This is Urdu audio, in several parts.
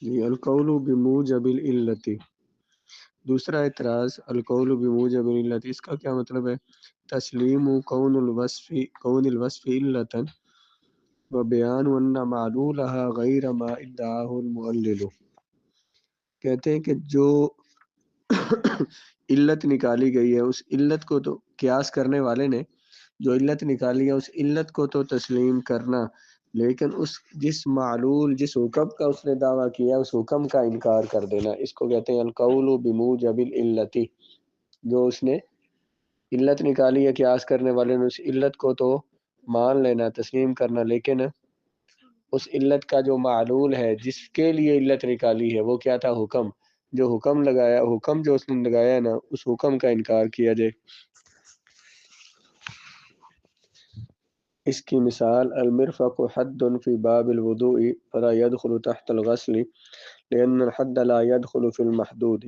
جی القول بموجب العلت، دوسرا اعتراض القول بموجب العلت، اس کا کیا مطلب ہے؟ تسلیم کون الوصف علتا وبیان ان معلولها غیر ما ادعاه المعلل، کہتے ہیں کہ جو علت نکالی گئی ہے اس علت کو تو قیاس کرنے والے نے جو علت نکالی ہے اس علت کو تو تسلیم کرنا، لیکن جس معلول جس حکم کا اس نے دعویٰ کیا اس حکم کا انکار کر دینا، اس کو کہتے ہیں القول بموجب العلت۔ جو اس نے علت نکالی ہے قیاس کرنے والے نے اس علت کو تو مان لینا تسلیم کرنا، لیکن اس علت کا جو معلول ہے جس کے لیے علت نکالی ہے وہ کیا تھا؟ حکم۔ جو حکم لگایا، حکم جو اس نے لگایا نا اس حکم کا انکار کیا جائے۔ اس کی مثال المرفق حد فی باب الوضوء فلا يدخل تحت الغسل لأن الحد لا يدخل في المحدود۔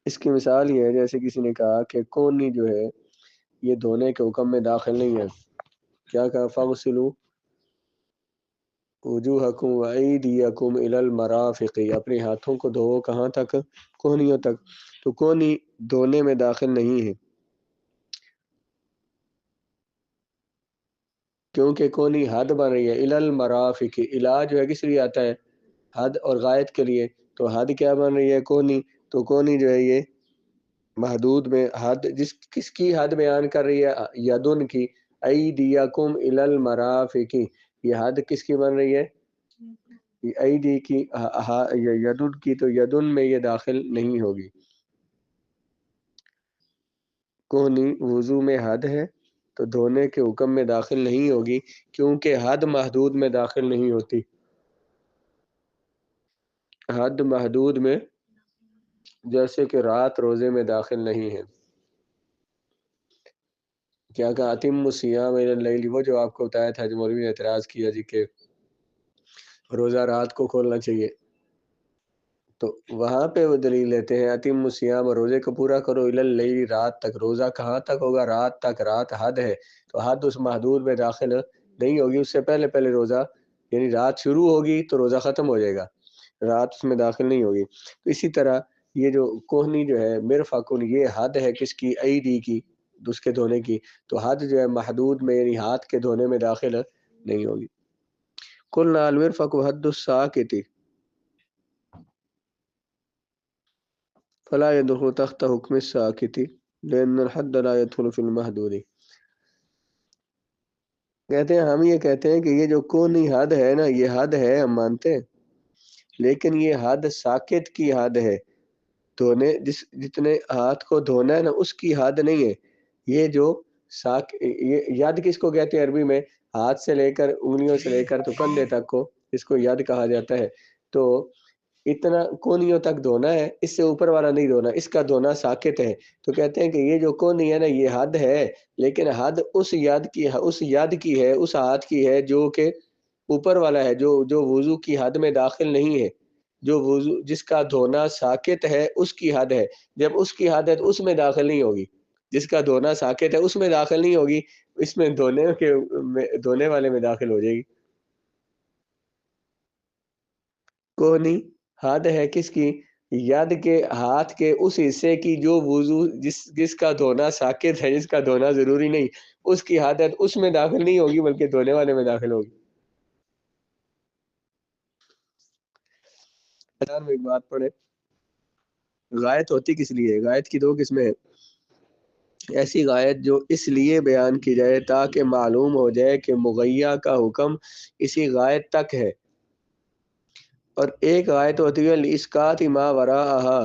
اس کی مثال یہ ہے جیسے کسی نے کہا کہ کونی جو ہے یہ دھونے کے حکم میں داخل نہیں ہے۔ کیا کہا؟ فاغسلوا وجوہکم وایدیکم الی المرافق، اپنے ہاتھوں کو دھو کہاں تک؟ کونیوں تک۔ تو کونی دھونے میں داخل نہیں ہے کیونکہ کونی حد بن رہی ہے الی المرافق، الی جو ہے کس لیے آتا ہے؟ حد اور غائط کے لیے، تو حد کیا بن رہی ہے؟ کونی۔ تو کونی جو ہے یہ محدود میں حد کس کی حد بیان کر رہی ہے؟ یدن کی، ایدیکم الی المرافق، یہ حد کس کی بن رہی ہے؟ ایدی کی، یدن کی، تو یدن میں یہ داخل نہیں ہوگی۔ کونی وضو میں حد ہے تو دھونے کے حکم میں داخل نہیں ہوگی کیونکہ حد محدود میں داخل نہیں ہوتی۔ حد محدود میں جیسے کہ رات روزے میں داخل نہیں ہے۔ کیا کہا؟ اتم الصیام الی اللیل، وہ جو آپ کو بتایا تھا جو مولوی نے اعتراض کیا جی کہ روزہ رات کو کھولنا چاہیے، تو وہاں پہ وہ دلیل لیتے ہیں اتم الصیام، روزے کو پورا کرو، الی اللیل، رات تک۔ روزہ کہاں تک ہوگا؟ رات تک۔ رات حد ہے تو حد اس محدود میں داخل نہیں ہوگی، اس سے پہلے پہلے روزہ، یعنی رات شروع ہوگی تو روزہ ختم ہو جائے گا، رات اس میں داخل نہیں ہوگی۔ تو اسی طرح یہ جو کوہنی جو ہے مرفقن، یہ حد ہے کس کی؟ ایدی کی، اس کے دھونے کی، تو حد جو ہے محدود میں یعنی ہاتھ کے دھونے میں داخل نہیں ہوگی۔ قلنا المرفق حد الساکت فلا يدخل تحت حکم الساکت لأن الحد لا يدخل في المحدود۔ کہتے ہیں ہم یہ کہتے ہیں کہ یہ جو کونی حد ہے نا، یہ حد ہے ہم مانتے ہیں، لیکن یہ حد ساکت کی حد ہے، دھونے جتنے ہاتھ کو دھونا ہے نا اس کی حد نہیں ہے۔ یہ جو یہ ید کس کو کہتے ہیں عربی میں؟ ہاتھ سے لے کر انگلیوں سے لے کر تو کندھے تک کو اس کو ید کہا جاتا ہے۔ تو اتنا کونیوں تک دھونا ہے، اس سے اوپر والا نہیں دھونا، اس کا دھونا ساکت ہے۔ تو کہتے ہیں کہ یہ جو کونی ہے نا یہ حد ہے، لیکن حد اس ید کی ہے، اس ہاتھ کی ہے جو کہ اوپر والا ہے، جو وضو کی حد میں داخل نہیں ہے، جو وضو جس کا دھونا ساکت ہے اس کی حد ہے۔ جب اس کی حد ہے تو اس میں داخل نہیں ہوگی، جس کا دھونا ساکت ہے اس میں داخل نہیں ہوگی، اس میں دھونے والے میں داخل ہو جائے گی۔ کونی حد ہے کس کی؟ ید کے، ہاتھ کے اس حصے کی جو وضو جس کا دھونا ساکت ہے، جس کا دھونا ضروری نہیں، اس کی حد ہے اس میں داخل نہیں ہوگی بلکہ دھونے والے میں داخل ہوگی۔ میں ایک بات پڑھے، غائط ہوتی کس لیے؟ غائط کی دو قسمیں ہیں۔ ایسی غائط جو اس لیے بیان کی جائے تاکہ معلوم ہو جائے کہ مغیّہ کا حکم اسی غائط تک ہے، اور ایک غائط ہوتی ہے الاسقاط ما وراءہا،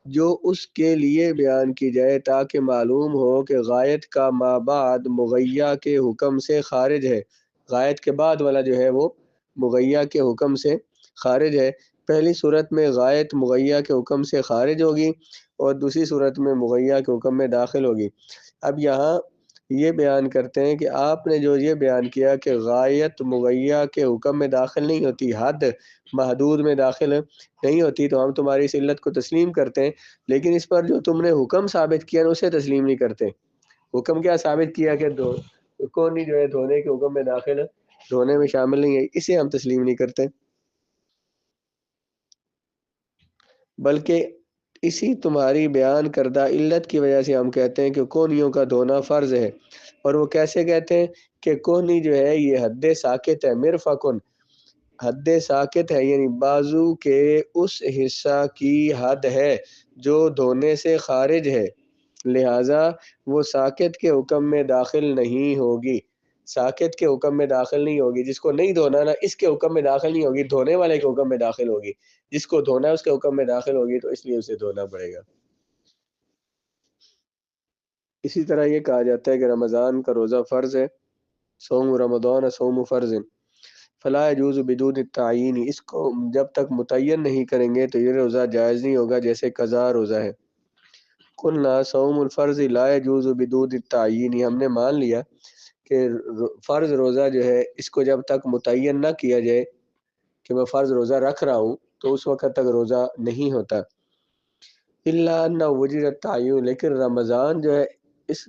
جو اس کے لیے بیان کی جائے تاکہ معلوم ہو کہ غائط کا ما بعد مغیّہ کے حکم سے خارج ہے۔ غائط کے بعد والا جو ہے وہ مغیّہ کے حکم سے خارج ہے۔ پہلی صورت میں غائط مغیّہ کے حکم سے خارج ہوگی اور دوسری صورت میں مغیّہ کے حکم میں داخل ہوگی۔ اب یہاں یہ بیان کرتے ہیں کہ آپ نے جو یہ بیان کیا کہ غائط مغیّہ کے حکم میں داخل نہیں ہوتی، حد محدود میں داخل نہیں ہوتی، تو ہم تمہاری اس علت کو تسلیم کرتے ہیں، لیکن اس پر جو تم نے حکم ثابت کیا نا اسے تسلیم نہیں کرتے۔ حکم کیا ثابت کیا کہ کونی جو ہے دھونے کے حکم میں داخل دھونے میں شامل نہیں ہے، اسے ہم تسلیم نہیں کرتے، بلکہ اسی تمہاری بیان کردہ علت کی وجہ سے ہم کہتے ہیں کہ کونیوں کا دھونا فرض ہے۔ اور وہ کیسے کہتے ہیں کہ کونی جو ہے یہ حد ساکت ہے، مرفقن حد ساکت ہے، یعنی بازو کے اس حصہ کی حد ہے جو دھونے سے خارج ہے، لہٰذا وہ ساکت کے حکم میں داخل نہیں ہوگی، ساکت کے حکم میں داخل نہیں ہوگی، جس کو نہیں دھونا نا اس کے حکم میں داخل نہیں ہوگی، دھونے والے کے حکم میں داخل ہوگی، جس کو دھونا ہے اس کے حکم میں داخل ہوگی، تو اس لیے اسے دھونا پڑے گا۔ اسی طرح یہ کہا جاتا ہے کہ رمضان کا روزہ فرض ہے، صوم رمضان صوم فرض فلا يجوز بدون التعین، اس کو جب تک متعین نہیں کریں گے تو یہ روزہ جائز نہیں ہوگا، جیسے قضا روزہ ہے۔ قلنا صوم الفرض لا يجوز بدون التعین، ہم نے مان لیا کہ فرض روزہ جو ہے اس کو جب تک متعین نہ کیا جائے کہ میں فرض روزہ رکھ رہا ہوں تو اس وقت تک روزہ نہیں ہوتا، الا ان وجد التعین، لیکن رمضان جو ہے اس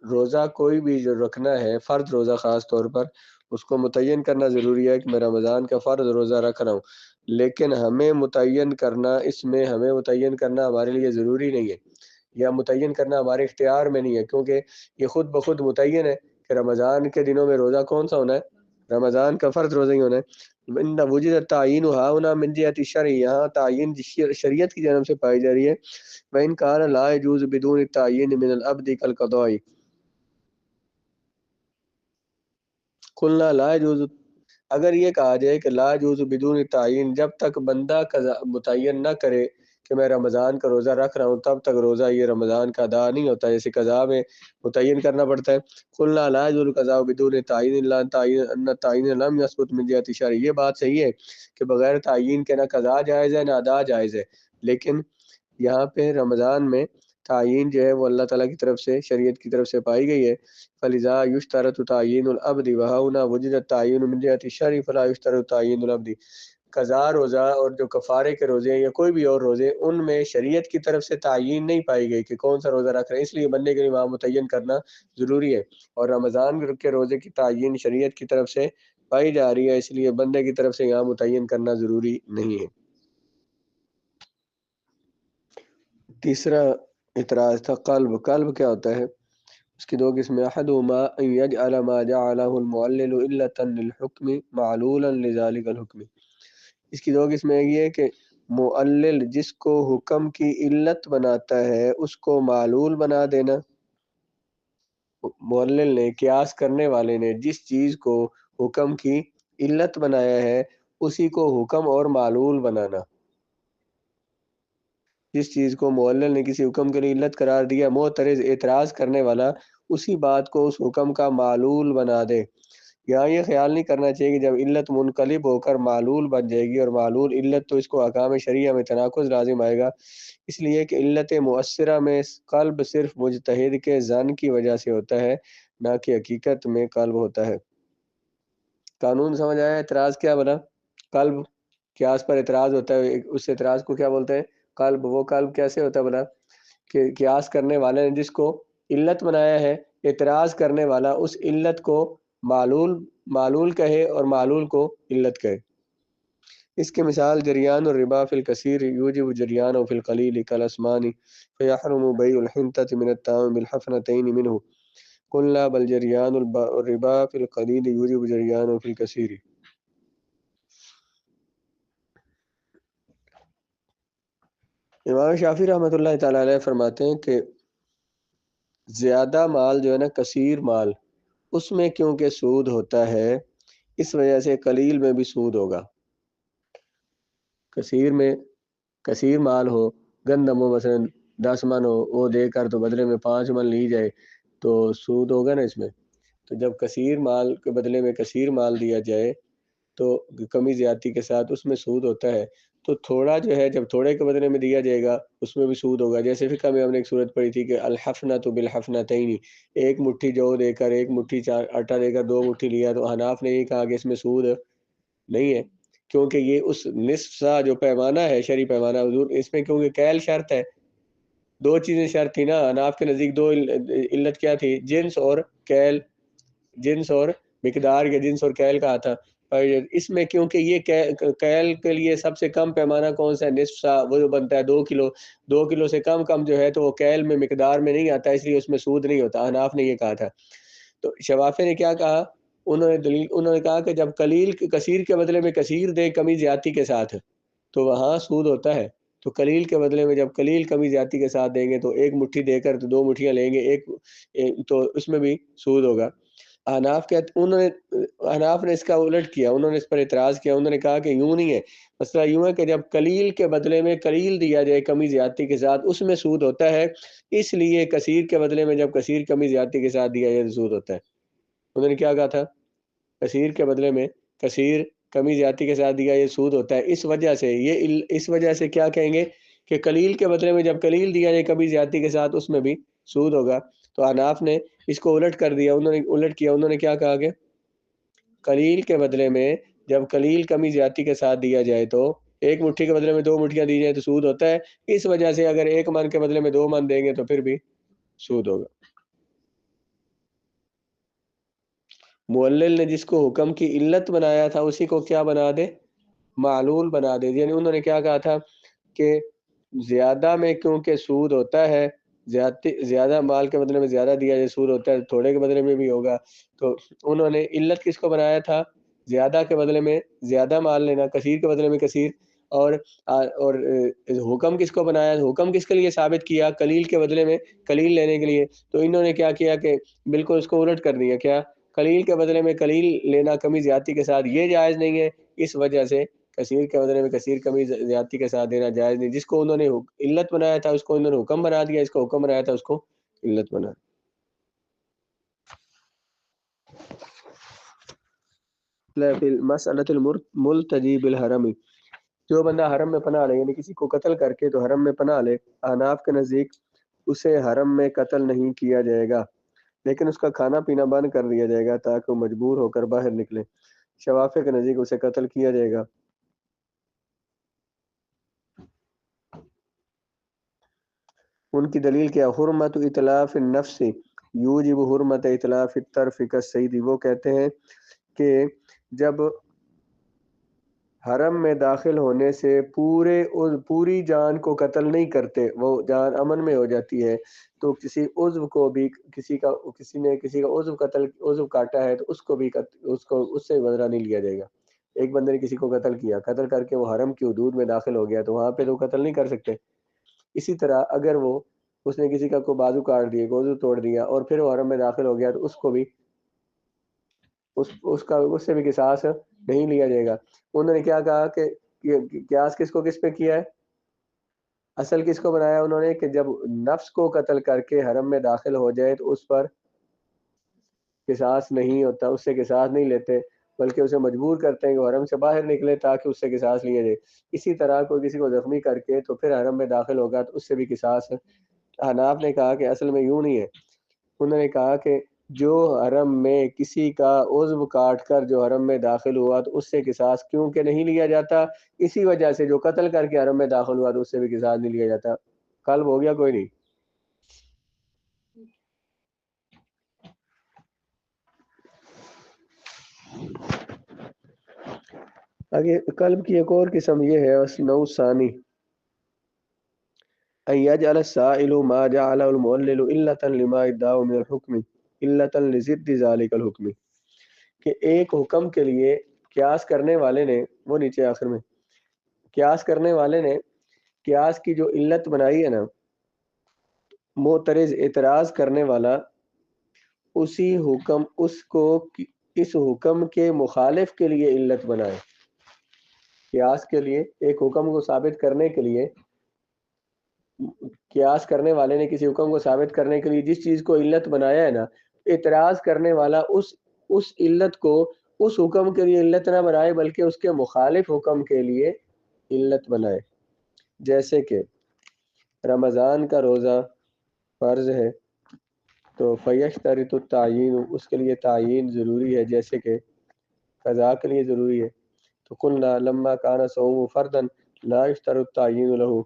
روزہ کوئی بھی جو رکھنا ہے فرض روزہ خاص طور پر اس کو متعین کرنا ضروری ہے کہ میں رمضان کا فرض روزہ رکھ رہا ہوں، لیکن ہمیں متعین کرنا، اس میں ہمیں متعین کرنا ہمارے لیے ضروری نہیں ہے یا متعین کرنا ہمارے اختیار میں نہیں ہے، کیونکہ یہ خود بخود متعین ہے کہ رمضان کے دنوں میں روزہ کون سا ہونا ہے، رمضان کا فرض روزہ ہی ہونا ہے۔ ان وجد تعین ہاؤنا من جہت الشرع، یہاں تعین شریعت کی جانب سے پائی جا رہی ہے، وَإِنْ كَانَ لَا يَجُوزُ بِدُونِ التَّعْيِينِ مِنَ الْعَبْدِ كَالْقَضَاءِ قُلْنَا لَا يَجُوزُ، اگر یہ کہا جائے کہ لا يجوز بدون تعین، جب تک بندہ متعین نہ کرے کہ میں رمضان کا روزہ رکھ رہا ہوں تب تک روزہ یہ رمضان کا ادا نہیں ہوتا، جیسے قضا میں متعین کرنا پڑتا ہے۔ قلنا لا يجوز القضاء بدون تعین الا ان التعین لم يثبت من جهة الشرع، یہ بات صحیح ہے کہ بغیر تعین کے نہ قضا جائز ہے نہ ادا جائز ہے، لیکن یہاں پہ رمضان میں تعین جو ہے وہ اللہ تعالیٰ کی طرف سے، شریعت کی طرف سے پائی گئی ہے۔ فلذا یشترط تعین العبد وہنا وجد التعین من جهة الشرع فلا یشترط تعین العبد، قضا روزہ اور جو کفارے کے روزے ہیں یا کوئی بھی اور روزے، ان میں شریعت کی طرف سے تعین نہیں پائی گئی کہ کون سا روزہ رکھ رہے ہیں، اس لیے بندے کے لیے وہاں متعین کرنا ضروری ہے، اور رمضان کے روزے کی تعین شریعت کی طرف سے پائی جا رہی ہے، اس لیے بندے کی طرف سے یہاں متعین کرنا ضروری نہیں ہے۔ تیسرا اعتراض تھا قلب، قلب کیا ہوتا ہے؟ اس کی دو قسمیں، احدهما ان يجعل ما جعله المعلل علة للحكم معلولا لذلك الحكم، اس کی دو قسمیں یہ ہے کہ معلل جس کو حکم کی علت بناتا ہے اس کو معلول بنا دینا، معلل نے، قیاس کرنے والے نے جس چیز کو حکم کی علت بنایا ہے اسی کو حکم اور معلول بنانا، جس چیز کو معلل نے کسی حکم کے لیے علت قرار دیا، معترض اعتراض کرنے والا اسی بات کو اس حکم کا معلول بنا دے۔ یہاں یہ خیال نہیں کرنا چاہیے کہ جب علت منقلب ہو کر معلول بن جائے گی اور معلول علت تو اس کو احکام شریعہ میں تناقض لازم آئے گا، اس لیے کہ علت مؤثرہ میں قلب صرف مجتہد کے ظن کی وجہ سے ہوتا ہے، نہ کہ حقیقت میں قلب ہوتا ہے۔ قانون سمجھ آیا؟ اعتراض کیا بنا؟ قلب، قیاس پر اعتراض ہوتا ہے، اس اعتراض کو کیا بولتے ہیں؟ قلب۔ وہ قلب کیسے ہوتا ہے بنا کہ قیاس کرنے والے نے جس کو علت بنایا ہے، اعتراض کرنے والا اس علت کو معلول کہے اور معلول کو علت کہے۔ اس کی مثال جریان الربا فی الکثیر یوجب جریان فی القلیل کالاسمان فیحرم بیع الحنطة من الطعام بالحفنتین منہ قلنا بل جریان الربا فی القلیل یوجب جریان فی الکثیر۔ امام شافعی رحمۃ اللہ تعالی علیہ فرماتے ہیں کہ زیادہ مال جو ہے نا، کثیر مال، اس میں کیونکہ سود ہوتا ہے اس وجہ سے قلیل میں بھی سود ہوگا۔ کثیر مال ہو، گندم ہو مثلا 10 من ہو، وہ دے کر تو بدلے میں 5 من لی جائے تو سود ہوگا نا اس میں۔ تو جب کثیر مال کے بدلے میں کثیر مال دیا جائے تو کمی زیادتی کے ساتھ اس میں سود ہوتا ہے، تو تھوڑا جو ہے جب تھوڑے کے بدلے میں دیا جائے گا اس میں بھی سود ہوگا۔ جیسے فقہ میں ہم نے ایک صورت پڑھی تھی کہ الحفنۃ بالحفنتین، ایک مٹھی جو دے کر، ایک مٹھی آٹا دے کر 2 مٹھی لیا، تو حناف نے یہ کہا کہ اس میں سود نہیں ہے، کیونکہ یہ اس نصف سا جو پیمانہ ہے، شرعی پیمانہ حضور، اس میں کیونکہ کیل شرط ہے، 2 چیزیں شرط تھی نا، حناف کے نزدیک 2 علت کیا تھی؟ جنس اور کیل۔ جنس اور مقدار کے جنس اور کیل کہا تھا. اور اس میں کیونکہ یہ کیل کے لیے سب سے کم پیمانہ کون سا ہے؟ نصف سا، وہ جو بنتا ہے 2 کلو. 2 کلو سے کم جو ہے تو وہ کیل میں مقدار میں نہیں آتا، اس لیے اس میں سود نہیں ہوتا. احناف نے یہ کہا تھا. تو شوافی نے کیا کہا؟ انہوں نے کہا کہ جب قلیل کثیر کے بدلے میں کثیر دے کمی زیادتی کے ساتھ تو وہاں سود ہوتا ہے. تو قلیل کے بدلے میں جب قلیل کمی زیادتی کے ساتھ دیں گے تو 1 مٹھی دے کر تو 2 مٹھیاں لیں گے تو اس میں بھی سود ہوگا. احناف نے اس کا الٹ کیا، انہوں نے اس پر اعتراض کیا. انہوں نے کہا کہ یوں نہیں ہے، مسئلہ یوں ہے کہ جب قلیل کے بدلے میں قلیل دیا جائے کمی زیادتی کے ساتھ اس میں سود ہوتا ہے، اس لیے کثیر کے بدلے میں جب کثیر کمی زیادتی کے ساتھ دیا جائے تو سود ہوتا ہے. انہوں نے کیا کہا تھا؟ کثیر کے بدلے میں کثیر کمی زیادتی کے ساتھ دیا یہ سود ہوتا ہے. اس وجہ سے کیا کہیں گے کہ قلیل کے بدلے میں جب قلیل دیا جائے کمی زیادتی کے ساتھ اس میں بھی سود ہوگا. تو احناف نے اس کو الٹ کر دیا، انہوں نے کیا کہا کہ قلیل کے بدلے میں جب قلیل کمی زیادتی کے ساتھ دیا جائے تو 1 مٹھی کے بدلے میں 2 مٹھیاں دی جائے تو سود ہوتا ہے. اس وجہ سے اگر 1 من کے بدلے میں 2 من دیں گے تو پھر بھی سود ہوگا. معلل نے جس کو حکم کی علت بنایا تھا اسی کو کیا بنا دے؟ معلول بنا دے. یعنی انہوں نے کیا کہا تھا کہ زیادہ میں کیونکہ سود ہوتا ہے، زیادہ مال کے بدلے میں زیادہ دیا جائے سود ہوتا ہے، تھوڑے کے بدلے میں بھی ہوگا. تو انہوں نے علت کس کو بنایا تھا؟ زیادہ کے بدلے میں زیادہ مال لینا، کثیر کے بدلے میں کثیر. اور حکم کس کو بنایا؟ حکم کس کے لیے ثابت کیا؟ قلیل کے بدلے میں قلیل لینے کے لیے. تو انہوں نے کیا کیا کہ بالکل اس کو الٹ کر دیا. کیا؟ قلیل کے بدلے میں قلیل لینا کمی زیادتی کے ساتھ یہ جائز نہیں ہے، اس وجہ سے کثیر کے بدلے میں کثیر کمی زیادتی کے ساتھ دینا جائز نہیں. جس کو انہوں نے علت بنایا تھا اس کو انہوں نے حکم بنا دیا، اس کو حکم بنایا تھا اس کو علت بنا. مسئلۃ الملتجی بالحرم، جو بندہ حرم میں پناہ لے، یعنی کسی کو قتل کر کے تو حرم میں پناہ لے، احناف کے نزدیک اسے حرم میں قتل نہیں کیا جائے گا، لیکن اس کا کھانا پینا بند کر دیا جائے گا تاکہ وہ مجبور ہو کر باہر نکلے. شوافی کے نزدیک اسے قتل کیا جائے گا. ان کی دلیل کیا؟ حرمت اطلاف النفس یوجب حرمت اطلاف الطرف کالصید. وہ کہتے ہیں کہ جب حرم میں داخل ہونے سے پوری جان کو قتل نہیں کرتے، وہ جان امن میں ہو جاتی ہے، تو کسی عضو کو بھی کسی کا عضو کاٹا ہے تو اس کو بھی اس سے بدلہ نہیں لیا جائے گا. ایک بندے نے کسی کو قتل کیا، قتل کر کے وہ حرم کی حدود میں داخل ہو گیا تو وہاں پہ تو قتل نہیں کر سکتے. اسی طرح اگر اس نے کسی کا کو بازو کاٹ دیا، عضو توڑ دیا اور پھر وہ حرم میں داخل ہو گیا تو اس کو بھی اس سے بھی قصاص نہیں لیا جائے گا. انہوں نے کیا کہا کہ قیاس کس پہ کیا ہے؟ اصل کس کو بنایا انہوں نے کہ جب نفس کو قتل کر کے حرم میں داخل ہو جائے تو اس پر قصاص نہیں ہوتا، اس سے قصاص نہیں لیتے، بلکہ اسے مجبور کرتے ہیں کہ حرم سے باہر نکلے تاکہ اس سے قصاص لیا جائے. اسی طرح کوئی کسی کو زخمی کر کے تو پھر حرم میں داخل ہوگا تو اس سے بھی قصاص. حناف نے کہا کہ اصل میں یوں نہیں ہے. انہوں نے کہا کہ جو حرم میں کسی کا عضو کاٹ کر جو حرم میں داخل ہوا تو اس سے قصاص کیونکہ نہیں لیا جاتا، اسی وجہ سے جو قتل کر کے حرم میں داخل ہوا تو اس سے بھی قصاص نہیں لیا جاتا. قلب ہو گیا کوئی نہیں؟ آگے قلب کی ایک اور قسم یہ ہے نوع ثانی ان یجعل السائل ما جعل المعلل علة لما ادعاه من الحكم علة لضد ذلك الحكم، کہ ایک حکم کے لیے قیاس کرنے والے نے، وہ نیچے آخر میں قیاس کرنے والے نے قیاس کی جو علت بنائی ہے نا، معترض اعتراض کرنے والا اس حکم کے مخالف کے لیے علت بنائے. قیاس کے لیے ایک حکم کو ثابت کرنے کے لیے قیاس کرنے والے نے کسی حکم کو ثابت کرنے کے لیے جس چیز کو علت بنایا ہے نا، اعتراض کرنے والا اس علت کو اس حکم کے لیے علت نہ بنائے بلکہ اس کے مخالف حکم کے لیے علت بنائے. جیسے کہ رمضان کا روزہ فرض ہے تو فیشترط التعین، اس کے لیے تعین ضروری ہے، جیسے کہ قضاء کے لیے ضروری ہے. تو قلنا لما کان صوم فردا لا یشترط التعین له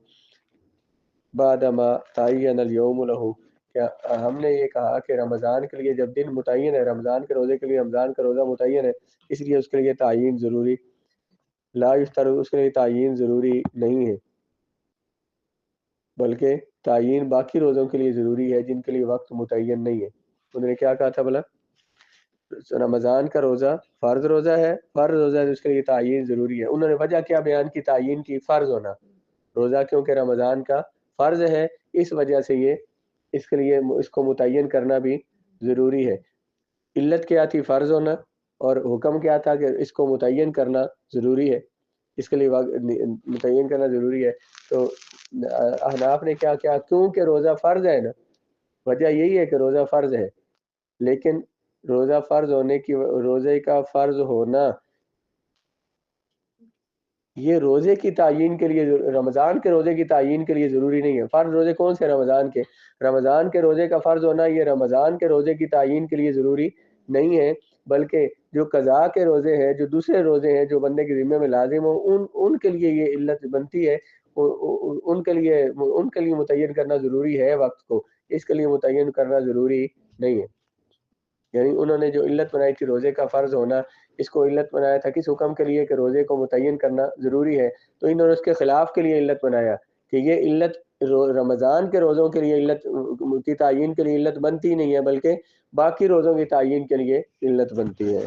بعد ما تعین اليوم له، کیا ہم نے یہ کہا کہ رمضان کے لیے جب دن متعین ہے، رمضان کے روزے کے لیے رمضان کا روزہ متعین ہے، اس لیے اس کے لیے تعین ضروری لا یفتر، اس کے لیے تعین ضروری نہیں ہے، بلکہ تعین باقی روزوں کے لیے ضروری ہے جن کے لیے وقت متعین نہیں ہے۔ انہوں نے کیا کہا تھا بلا؟ رمضان کا روزہ فرض روزہ ہے، فرض روزہ ہے، اس کے لیے تعین ضروری ہے۔ انہوں نے وجہ کیا بیان کی تعین کی؟ فرض ہونا روزہ، کیونکہ رمضان کا فرض ہے، اس وجہ سے یہ اس کے لیے اس کو متعین کرنا بھی ضروری ہے۔ علت کیا تھی؟ فرض ہونا، اور حکم کیا تھا کہ اس کو متعین کرنا ضروری ہے، اس کے لیے متعین کرنا ضروری ہے۔ تو احناف نے کیا کیا؟ کیونکہ روزہ فرض ہے نا، وجہ یہی ہے کہ روزہ فرض ہے، لیکن روزہ فرض ہونے کی روزے کا فرض ہونا یہ روزے کی تعین کے لیے، رمضان کے روزے کی تعین کے لیے ضروری نہیں ہے۔ فرض روزے کون سے؟ رمضان کے روزے کا فرض ہونا یہ رمضان کے روزے کی تعین کے لیے ضروری نہیں ہے، بلکہ جو قضاء کے روزے ہیں، جو دوسرے روزے ہیں جو بندے کے ذمہ میں لازم ہو، ان کے لیے یہ علت بنتی ہے، ان کے لیے متعین کرنا ضروری ہے وقت کو، اس کے لیے متعین کرنا ضروری نہیں ہے۔ یعنی انہوں نے جو علت بنائی تھی روزے کا فرض ہونا، اس کو علت بنایا تھا کس حکم کے لیے؟ کہ روزے کو متعین کرنا ضروری ہے، تو انہوں نے اس کے خلاف کے لیے علت بنایا کہ یہ علت رمضان کے روزوں کے لیے علت کی تعین کے لیے علت بنتی نہیں ہے، بلکہ باقی روزوں کی تعین کے لیے علت بنتی ہے۔